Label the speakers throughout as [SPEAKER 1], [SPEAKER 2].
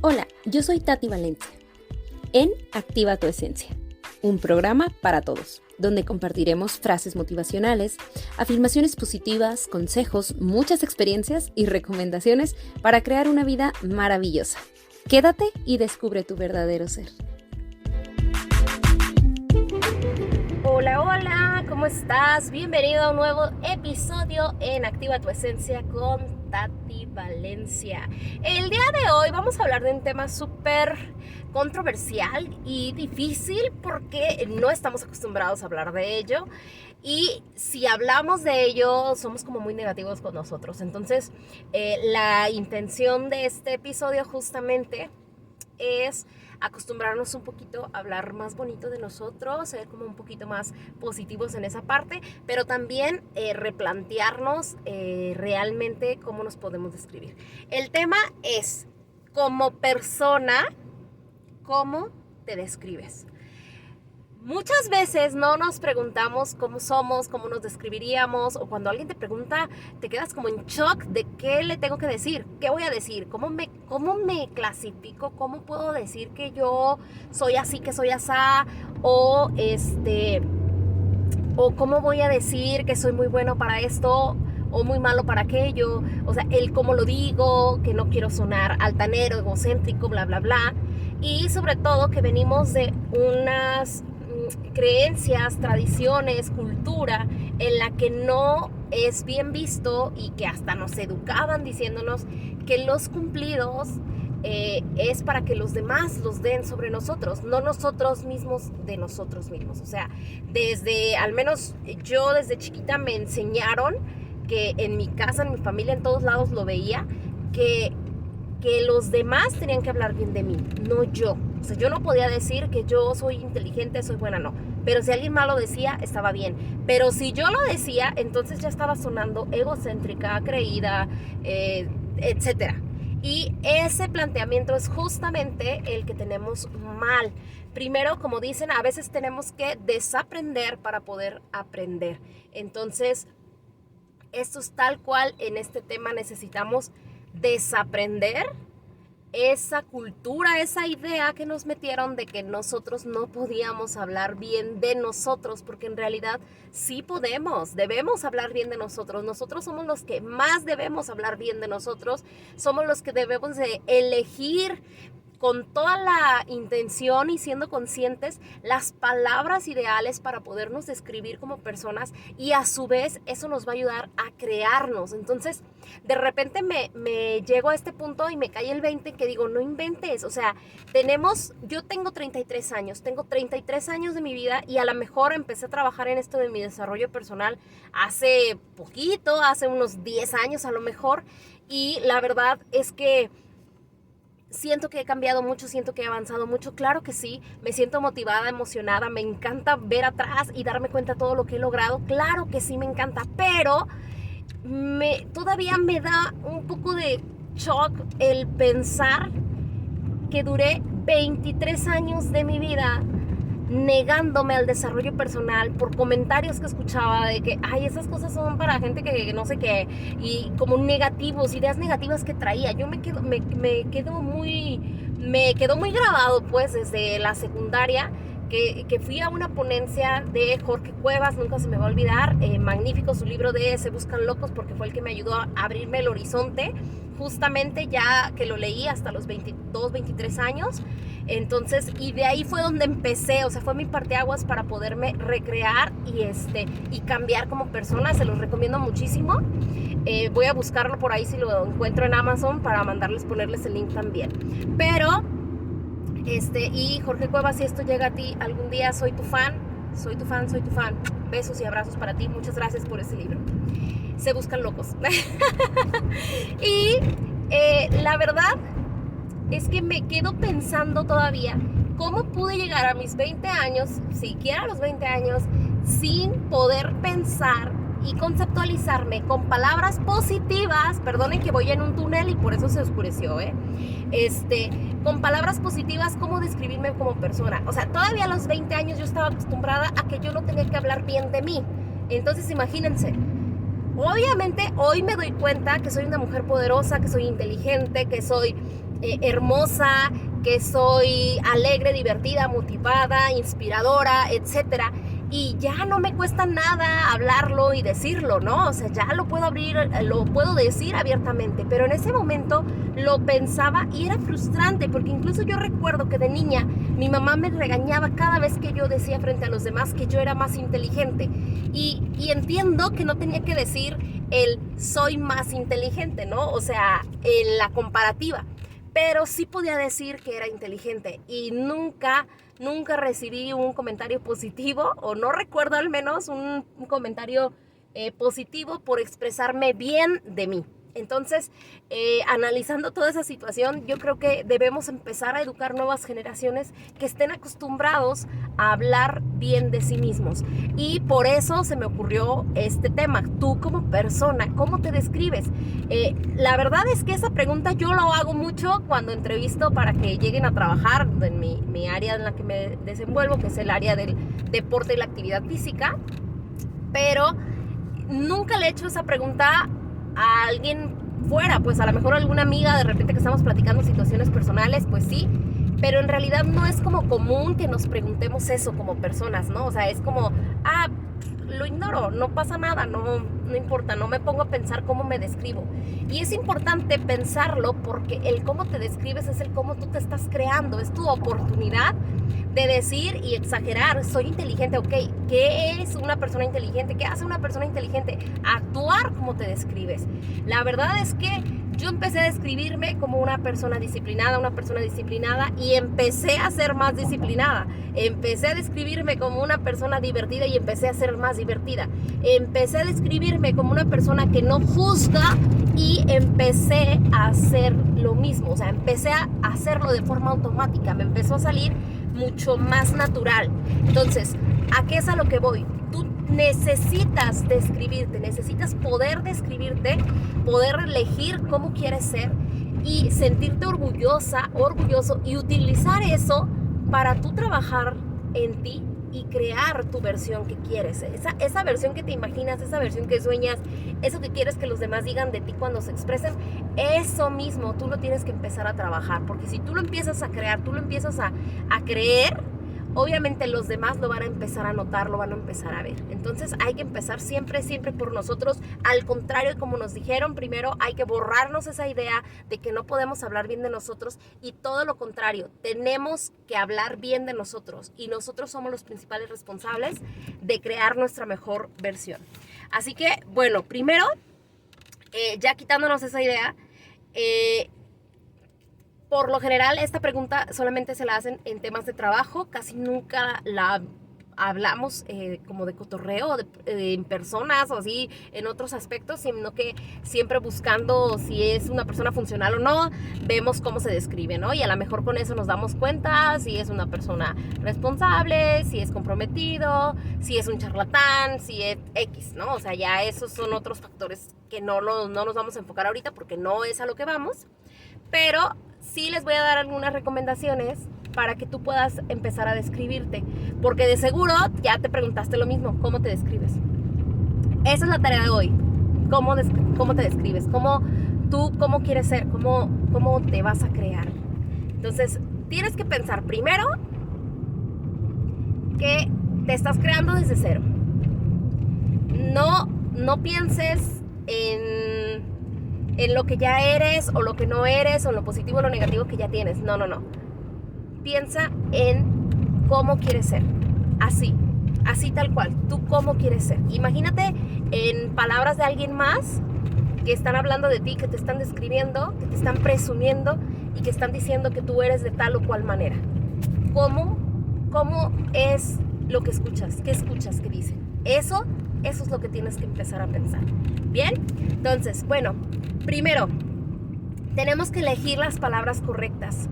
[SPEAKER 1] Hola, yo soy Tati Valencia, en Activa tu Esencia, un programa para todos, donde compartiremos frases motivacionales, afirmaciones positivas, consejos, muchas experiencias y recomendaciones para crear una vida maravillosa. Quédate y descubre tu verdadero ser. Hola, hola, ¿cómo estás? Bienvenido a un nuevo episodio en Activa tu Esencia con Tati Valencia. El día de hoy vamos a hablar de un tema súper controversial y difícil porque no estamos acostumbrados a hablar de ello. Y si hablamos de ello, somos como muy negativos con nosotros. Entonces, la intención de este episodio justamente es acostumbrarnos un poquito a hablar más bonito de nosotros, ser como un poquito más positivos en esa parte, pero también replantearnos realmente cómo nos podemos describir. El tema es, como persona, ¿cómo te describes? Muchas veces no nos preguntamos cómo somos, cómo nos describiríamos, o cuando alguien te pregunta, te quedas como en shock de qué le tengo que decir, qué voy a decir, cómo me clasifico, cómo puedo decir que yo soy así, que soy asá, o cómo voy a decir que soy muy bueno para esto o muy malo para aquello, o sea, el cómo lo digo, que no quiero sonar altanero, egocéntrico, bla, bla, bla, y sobre todo que venimos de unas creencias, tradiciones, cultura en la que no es bien visto y que hasta nos educaban diciéndonos que los cumplidos es para que los demás los den sobre nosotros, no nosotros mismos de nosotros mismos. O sea, al menos yo desde chiquita me enseñaron que en mi casa, en mi familia, en todos lados lo veía, que los demás tenían que hablar bien de mí, no yo. O sea, yo no podía decir que yo soy inteligente, soy buena, no. Pero si alguien más lo decía, estaba bien. Pero si yo lo decía, entonces ya estaba sonando egocéntrica, creída, etcétera. Y ese planteamiento es justamente el que tenemos mal. Primero, como dicen, a veces tenemos que desaprender para poder aprender. Entonces, esto es tal cual. En este tema necesitamos desaprender esa cultura, esa idea que nos metieron de que nosotros no podíamos hablar bien de nosotros, porque en realidad sí podemos, debemos hablar bien de nosotros. Nosotros somos los que más debemos hablar bien de nosotros, somos los que debemos de elegir con toda la intención y siendo conscientes las palabras ideales para podernos describir como personas, y a su vez eso nos va a ayudar a crearnos. Entonces, de repente me llego a este punto y me cae el 20 que digo, no inventes, o sea, yo tengo 33 años, tengo 33 años de mi vida y a lo mejor empecé a trabajar en esto de mi desarrollo personal hace poquito, hace unos 10 años a lo mejor, y la verdad es que siento que he cambiado mucho, siento que he avanzado mucho, claro que sí, me siento motivada, emocionada, me encanta ver atrás y darme cuenta de todo lo que he logrado, claro que sí me encanta, pero todavía me da un poco de shock el pensar que duré 23 años de mi vida negándome al desarrollo personal por comentarios que escuchaba de que, ay, esas cosas son para gente que no sé qué, y como negativos, ideas negativas que traía. Yo me quedó muy grabado pues desde la secundaria, que fui a una ponencia de Jorge Cuevas, nunca se me va a olvidar, magnífico su libro de Se Buscan Locos, porque fue el que me ayudó a abrirme el horizonte, justamente ya que lo leí hasta los 22, 23 años. Entonces, y de ahí fue donde empecé, o sea, fue mi parteaguas para poderme recrear y cambiar como persona. Se los recomiendo muchísimo. Voy a buscarlo por ahí si lo encuentro en Amazon para ponerles el link también. Pero, y Jorge Cuevas, si esto llega a ti algún día, soy tu fan. Besos y abrazos para ti. Muchas gracias por ese libro. Se Buscan Locos. Y la verdad es que me quedo pensando todavía cómo pude llegar a mis 20 años, siquiera a los 20 años, sin poder pensar y conceptualizarme con palabras positivas. Perdonen que voy en un túnel y por eso se oscureció, con palabras positivas, cómo describirme como persona. O sea, todavía a los 20 años yo estaba acostumbrada a que yo no tenía que hablar bien de mí. Entonces, imagínense, obviamente hoy me doy cuenta que soy una mujer poderosa, que soy inteligente, que soy hermosa, que soy alegre, divertida, motivada, inspiradora, etcétera. Y ya no me cuesta nada hablarlo y decirlo, ¿no? O sea, ya lo puedo abrir, lo puedo decir abiertamente. Pero en ese momento lo pensaba y era frustrante, porque incluso yo recuerdo que de niña mi mamá me regañaba cada vez que yo decía frente a los demás que yo era más inteligente. Y entiendo que no tenía que decir el soy más inteligente, ¿no? O sea, en la comparativa. Pero sí podía decir que era inteligente y nunca recibí un comentario positivo, o no recuerdo al menos un comentario positivo por expresarme bien de mí. Entonces, analizando toda esa situación, yo creo que debemos empezar a educar nuevas generaciones que estén acostumbrados a hablar bien de sí mismos. Y por eso se me ocurrió este tema. Tú como persona, ¿cómo te describes? La verdad es que esa pregunta yo lo hago mucho cuando entrevisto para que lleguen a trabajar en mi área en la que me desenvuelvo, que es el área del deporte y la actividad física. Pero nunca le he hecho esa pregunta a alguien fuera, pues a lo mejor alguna amiga de repente que estamos platicando situaciones personales, pues sí, pero en realidad no es como común que nos preguntemos eso como personas, ¿no? O sea, es como, lo ignoro, no pasa nada, no importa, no me pongo a pensar cómo me describo. Y es importante pensarlo porque el cómo te describes es el cómo tú te estás creando, es tu oportunidad de decir y exagerar, soy inteligente, ok, ¿qué es una persona inteligente? ¿Qué hace una persona inteligente? Actuar como te describes. La verdad es que yo empecé a describirme como una persona disciplinada y empecé a ser más disciplinada. Empecé a describirme como una persona divertida y empecé a ser más divertida. Empecé a describirme como una persona que no juzga y empecé a hacer lo mismo. O sea, empecé a hacerlo de forma automática. Me empezó a salir mucho más natural. Entonces, ¿a qué es a lo que voy? Tú necesitas describirte, necesitas poder describirte, poder elegir cómo quieres ser y sentirte orgullosa, orgulloso y utilizar eso para tú trabajar en ti y crear tu versión que quieres, esa versión que te imaginas, esa versión que sueñas, eso que quieres que los demás digan de ti cuando se expresen, eso mismo tú lo tienes que empezar a trabajar, porque si tú lo empiezas a crear, tú lo empiezas a creer, obviamente los demás lo van a empezar a notar, lo van a empezar a ver. Entonces hay que empezar siempre por nosotros. Al contrario, como nos dijeron, primero hay que borrarnos esa idea de que no podemos hablar bien de nosotros, y todo lo contrario, tenemos que hablar bien de nosotros y nosotros somos los principales responsables de crear nuestra mejor versión. Así que, bueno, primero, ya quitándonos esa idea, por lo general, esta pregunta solamente se la hacen en temas de trabajo, casi nunca la hablamos como de cotorreo, en personas o así, en otros aspectos, sino que siempre buscando si es una persona funcional o no, vemos cómo se describe, ¿no? Y a lo mejor con eso nos damos cuenta si es una persona responsable, si es comprometido, si es un charlatán, si es X, ¿no? O sea, ya esos son otros factores que no nos vamos a enfocar ahorita porque no es a lo que vamos, pero sí les voy a dar algunas recomendaciones para que tú puedas empezar a describirte, porque de seguro ya te preguntaste lo mismo, ¿cómo te describes? Esa es la tarea de hoy, ¿cómo te describes? ¿Cómo quieres ser? ¿Cómo te vas a crear? Entonces, tienes que pensar primero que te estás creando desde cero. No pienses en lo que ya eres o lo que no eres o lo positivo o lo negativo que ya tienes. No. Piensa en cómo quieres ser. Así tal cual. Tú cómo quieres ser. Imagínate en palabras de alguien más que están hablando de ti, que te están describiendo, que te están presumiendo y que están diciendo que tú eres de tal o cual manera. ¿Cómo es lo que escuchas? ¿Qué escuchas que dicen? Eso es lo que tienes que empezar a pensar. ¿Bien? Entonces, bueno, primero, tenemos que elegir las palabras correctas.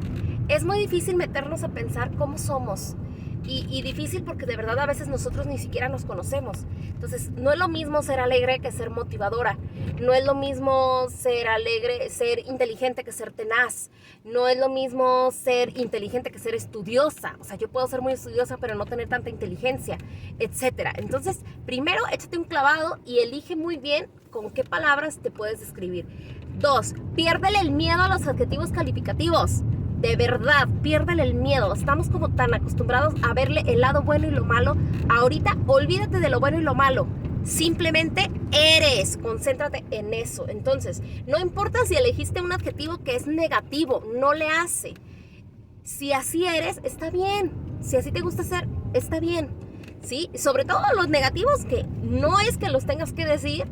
[SPEAKER 1] Es muy difícil meternos a pensar cómo somos. y difícil porque de verdad a veces nosotros ni siquiera nos conocemos. Entonces, no es lo mismo ser alegre que ser motivadora. No es lo mismo ser alegre, ser inteligente que ser tenaz. No es lo mismo ser inteligente que ser estudiosa. O sea, yo puedo ser muy estudiosa pero no tener tanta inteligencia, etcétera. Entonces, primero, échate un clavado y elige muy bien con qué palabras te puedes describir. 2, piérdele el miedo a los adjetivos calificativos. De verdad, piérdele el miedo. Estamos como tan acostumbrados a verle el lado bueno y lo malo. Ahorita, olvídate de lo bueno y lo malo. Simplemente eres. Concéntrate en eso. Entonces, no importa si elegiste un adjetivo que es negativo, no le hace. Si así eres, está bien. Si así te gusta ser, está bien. ¿Sí? Sobre todo los negativos, que no es que los tengas que decir,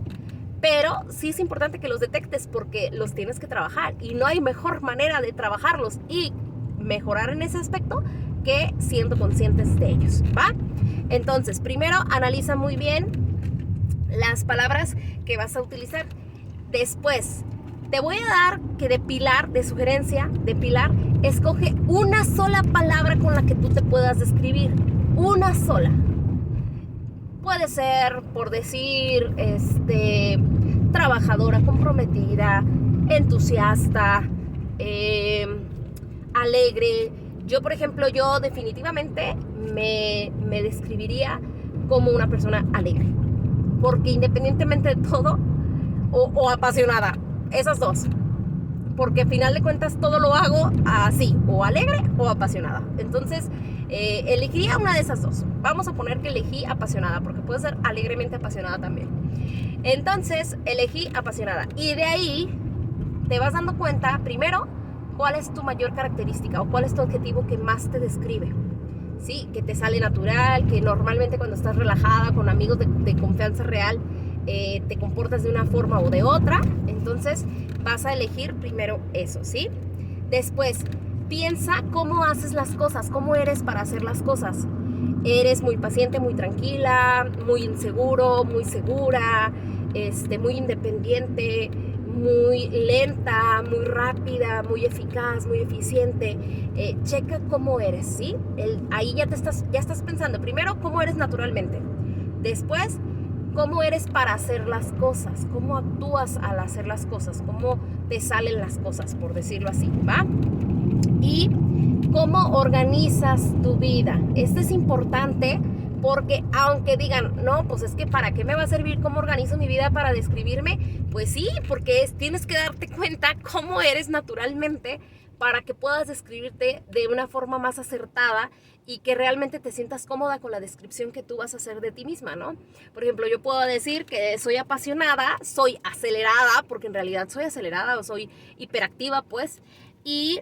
[SPEAKER 1] pero sí es importante que los detectes porque los tienes que trabajar y no hay mejor manera de trabajarlos y mejorar en ese aspecto que siendo conscientes de ellos, ¿va? Entonces, primero analiza muy bien las palabras que vas a utilizar. Después, te voy a dar que de sugerencia, escoge una sola palabra con la que tú te puedas describir. Una sola. Puede ser, por decir, trabajadora, comprometida, entusiasta, alegre. Yo, por ejemplo, definitivamente me describiría como una persona alegre. Porque independientemente de todo, o apasionada, esas dos. Porque al final de cuentas todo lo hago así, o alegre o apasionada. Entonces, elegiría una de esas dos. Vamos a poner que elegí apasionada, porque puede ser alegremente apasionada también. Entonces, elegí apasionada. Y de ahí te vas dando cuenta, primero, cuál es tu mayor característica o cuál es tu adjetivo que más te describe. ¿Sí? Que te sale natural, que normalmente cuando estás relajada con amigos de confianza real, te comportas de una forma o de otra. Entonces vas a elegir primero eso, ¿sí? Después, piensa cómo haces las cosas, cómo eres para hacer las cosas. Eres muy paciente, muy tranquila, muy inseguro, muy segura, muy independiente, muy lenta, muy rápida, muy eficaz, muy eficiente. Checa cómo eres, ¿sí? Ahí ya estás pensando, primero, cómo eres naturalmente. Después, cómo eres para hacer las cosas, cómo actúas al hacer las cosas, cómo te salen las cosas, por decirlo así, ¿va? Y cómo organizas tu vida. Esto es importante porque aunque digan, no, pues es que ¿para qué me va a servir cómo organizo mi vida para describirme? Pues sí, porque tienes que darte cuenta cómo eres naturalmente para que puedas describirte de una forma más acertada y que realmente te sientas cómoda con la descripción que tú vas a hacer de ti misma, ¿no? Por ejemplo, yo puedo decir que soy apasionada, soy acelerada, porque en realidad soy acelerada o soy hiperactiva, pues, y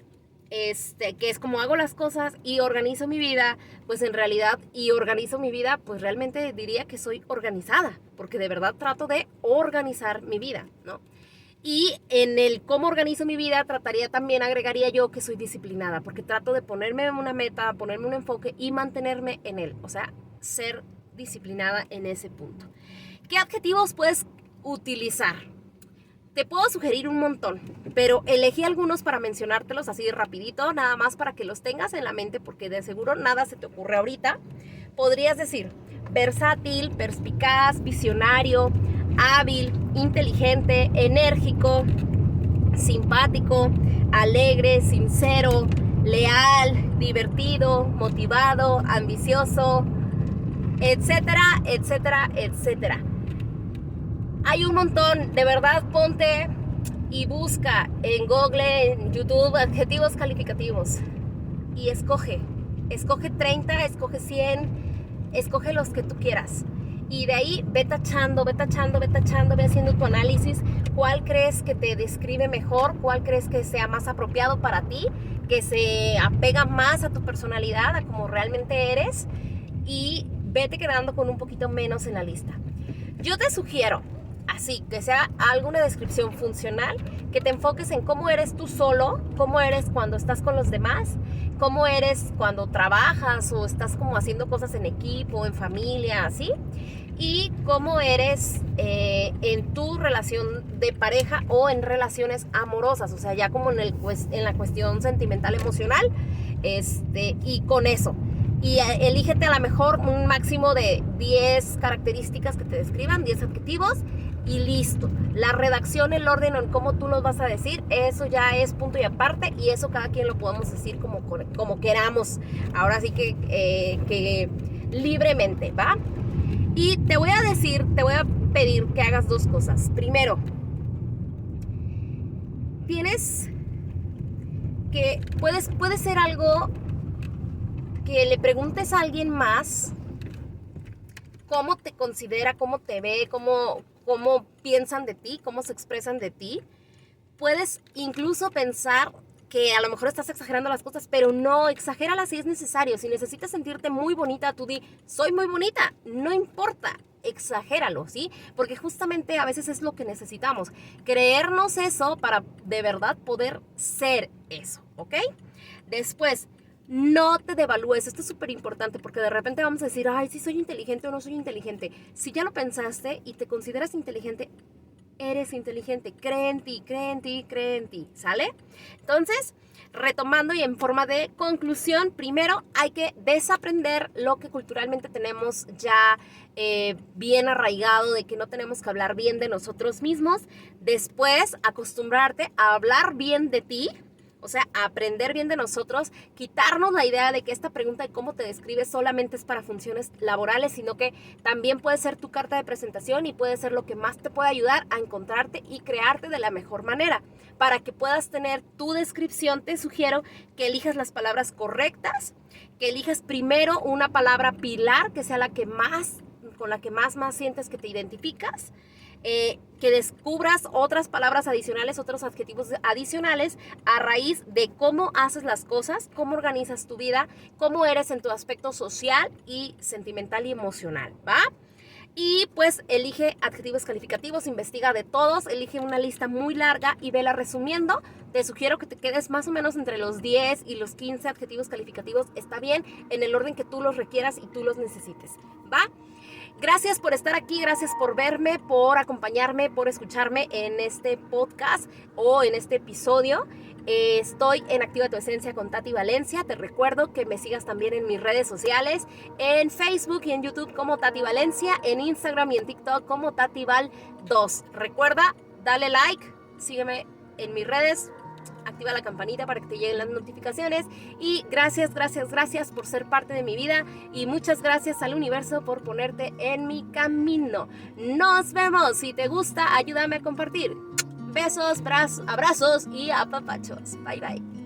[SPEAKER 1] que es como hago las cosas y organizo mi vida, pues en realidad, pues realmente diría que soy organizada, porque de verdad trato de organizar mi vida, ¿no? Y en el cómo organizo mi vida, agregaría yo que soy disciplinada, porque trato de ponerme una meta, ponerme un enfoque y mantenerme en él, o sea, ser disciplinada en ese punto. ¿Qué adjetivos puedes utilizar? Te puedo sugerir un montón, pero elegí algunos para mencionártelos así rapidito, nada más para que los tengas en la mente, porque de seguro nada se te ocurre ahorita. Podrías decir versátil, perspicaz, visionario, hábil, inteligente, enérgico, simpático, alegre, sincero, leal, divertido, motivado, ambicioso, etcétera, etcétera, etcétera. Hay un montón, de verdad, ponte y busca en Google, en YouTube, adjetivos calificativos y escoge 30, escoge 100, escoge los que tú quieras. Y de ahí ve tachando, ve haciendo tu análisis, cuál crees que te describe mejor, cuál crees que sea más apropiado para ti, que se apega más a tu personalidad, a cómo realmente eres, y vete quedando con un poquito menos en la lista. Yo te sugiero, así, que sea alguna descripción funcional, que te enfoques en cómo eres tú solo, cómo eres cuando estás con los demás, cómo eres cuando trabajas o estás como haciendo cosas en equipo, en familia, así, y cómo eres en tu relación de pareja o en relaciones amorosas, o sea, ya como en la cuestión sentimental, emocional, y con eso. y elígete a lo mejor un máximo de 10 características que te describan, 10 adjetivos y listo. La redacción, el orden en cómo tú los vas a decir, eso ya es punto y aparte, y eso cada quien lo podemos decir como queramos. Ahora sí que libremente, ¿va? Y te voy a pedir que hagas dos cosas. Primero, tienes que, puede ser algo que le preguntes a alguien más cómo te considera, cómo te ve, cómo piensan de ti, cómo se expresan de ti. Puedes incluso pensar que a lo mejor estás exagerando las cosas, pero no, exagéralas si es necesario. Si necesitas sentirte muy bonita, tú di, soy muy bonita, no importa, exagéralo, ¿sí? Porque justamente a veces es lo que necesitamos, creernos eso para de verdad poder ser eso, ¿ok? Después, no te devalúes, esto es súper importante porque de repente vamos a decir, ay, si soy inteligente o no soy inteligente. Si ya lo pensaste y te consideras inteligente, eres inteligente, cree en ti, cree en ti, cree en ti, ¿sale? Entonces, retomando y en forma de conclusión, primero hay que desaprender lo que culturalmente tenemos ya bien arraigado de que no tenemos que hablar bien de nosotros mismos. Después, acostumbrarte a hablar bien de ti. O sea, aprender bien de nosotros, quitarnos la idea de que esta pregunta de cómo te describes solamente es para funciones laborales, sino que también puede ser tu carta de presentación y puede ser lo que más te puede ayudar a encontrarte y crearte de la mejor manera. Para que puedas tener tu descripción, te sugiero que elijas las palabras correctas, que elijas primero una palabra pilar, que sea la que más, con la que más sientes que te identificas. Que descubras otras palabras adicionales, otros adjetivos adicionales a raíz de cómo haces las cosas, cómo organizas tu vida, cómo eres en tu aspecto social y sentimental y emocional, ¿va? Y pues elige adjetivos calificativos, investiga de todos, elige una lista muy larga y vela resumiendo. Te sugiero que te quedes más o menos entre los 10 y los 15 adjetivos calificativos, está bien, en el orden que tú los requieras y tú los necesites, ¿va? Gracias por estar aquí, gracias por verme, por acompañarme, por escucharme en este podcast o en este episodio. Estoy en Activa tu Esencia con Tati Valencia. Te recuerdo que me sigas también en mis redes sociales, en Facebook y en YouTube como Tati Valencia, en Instagram y en TikTok como TatiVal2. Recuerda, dale like, sígueme en mis redes, activa la campanita para que te lleguen las notificaciones y gracias por ser parte de mi vida y muchas gracias al universo por ponerte en mi camino. Nos vemos. Si te gusta, ayúdame a compartir. Besos, abrazos y apapachos. Bye bye.